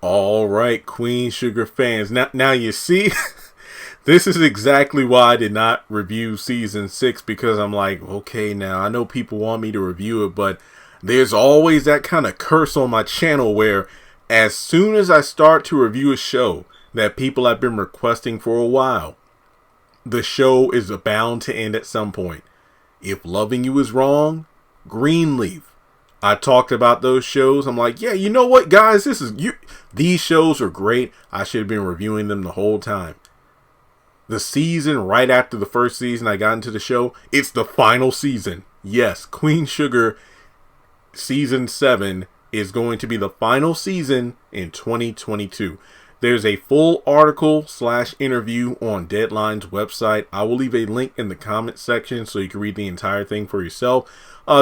All right, Queen Sugar fans. Now you see, this is exactly why I did not review season 6, because I'm like, okay, now I know people want me to review it, but there's always that kind of curse on my channel where as soon as I start to review a show that people have been requesting for a while, the show is bound to end at some point. If Loving You is wrong, Greenleaf. I talked about those shows. I'm like, yeah, you know what, guys? These shows are great. I should have been reviewing them the whole time. The season right after the first season I got into the show, it's the final season. Yes, Queen Sugar season 7 is going to be the final season in 2022. There's a full article / interview on Deadline's website. I will leave a link in the comment section so you can read the entire thing for yourself.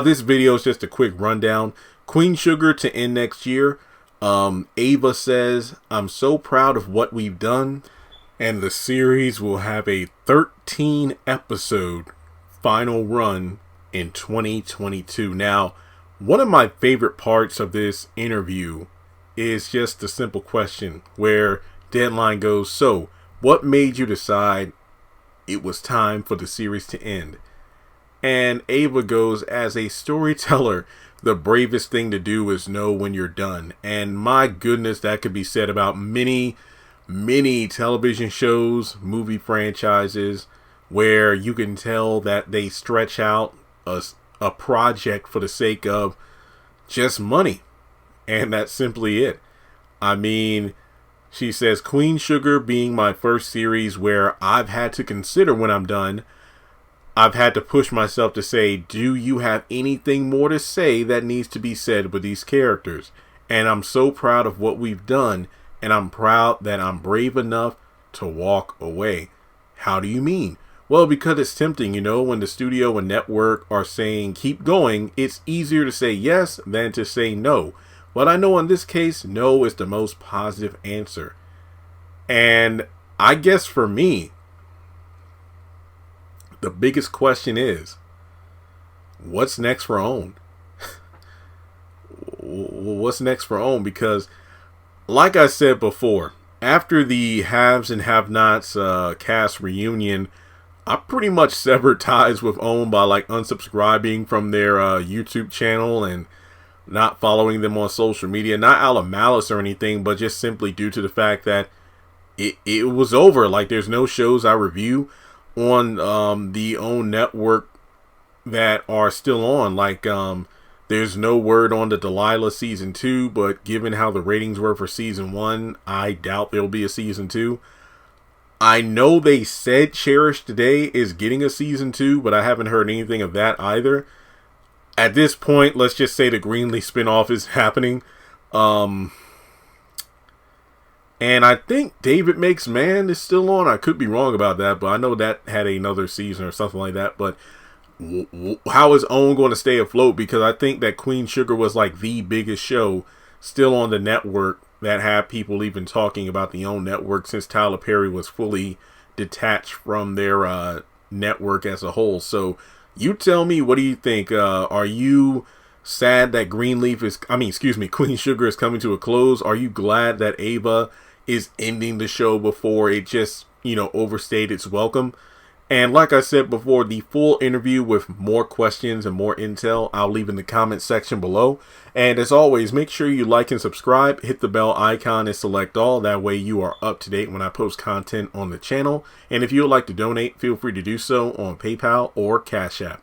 This video is just a quick rundown. Queen Sugar to end next year. Ava says, I'm so proud of what we've done. And the series will have a 13 episode final run in 2022. Now, one of my favorite parts of this interview is just the simple question where Deadline goes, so what made you decide it was time for the series to end? And Ava goes, as a storyteller, the bravest thing to do is know when you're done. And my goodness, that could be said about many television shows, movie franchises, where you can tell that they stretch out a project for the sake of just money. And that's simply it. I mean, she says, Queen Sugar being my first series where I've had to consider when I'm done, I've had to push myself to say, do you have anything more to say that needs to be said with these characters? And I'm so proud of what we've done, and I'm proud that I'm brave enough to walk away. How do you mean? Well, because it's tempting, when the studio and network are saying keep going, it's easier to say yes than to say no. But I know in this case, no is the most positive answer. And I guess for me, the biggest question is, what's next for OWN? What's next for OWN? Because, like I said before, after the haves and have-nots cast reunion, I pretty much severed ties with OWN by unsubscribing from their YouTube channel and not following them on social media. Not out of malice or anything, but just simply due to the fact that it was over. There's no shows I review on the OWN network that are still on. There's no word on the Delilah season 2, but given how the ratings were for season 1, I doubt there'll be a season 2. I know they said Cherish Today is getting a season 2, but I haven't heard anything of that either. At this point, let's just say the Greenleaf spinoff is happening. And I think David Makes Man is still on. I could be wrong about that, but I know that had another season or something like that. But how is OWN going to stay afloat? Because I think that Queen Sugar was the biggest show still on the network that had people even talking about the OWN network since Tyler Perry was fully detached from their network as a whole. So you tell me, what do you think? Are you sad that Queen Sugar is coming to a close? Are you glad that Ava is ending the show before it just, overstayed its welcome? And like I said before, the full interview with more questions and more intel, I'll leave in the comment section below. And as always, make sure you like and subscribe, hit the bell icon and select all. That way you are up to date when I post content on the channel. And if you would like to donate, feel free to do so on PayPal or Cash App.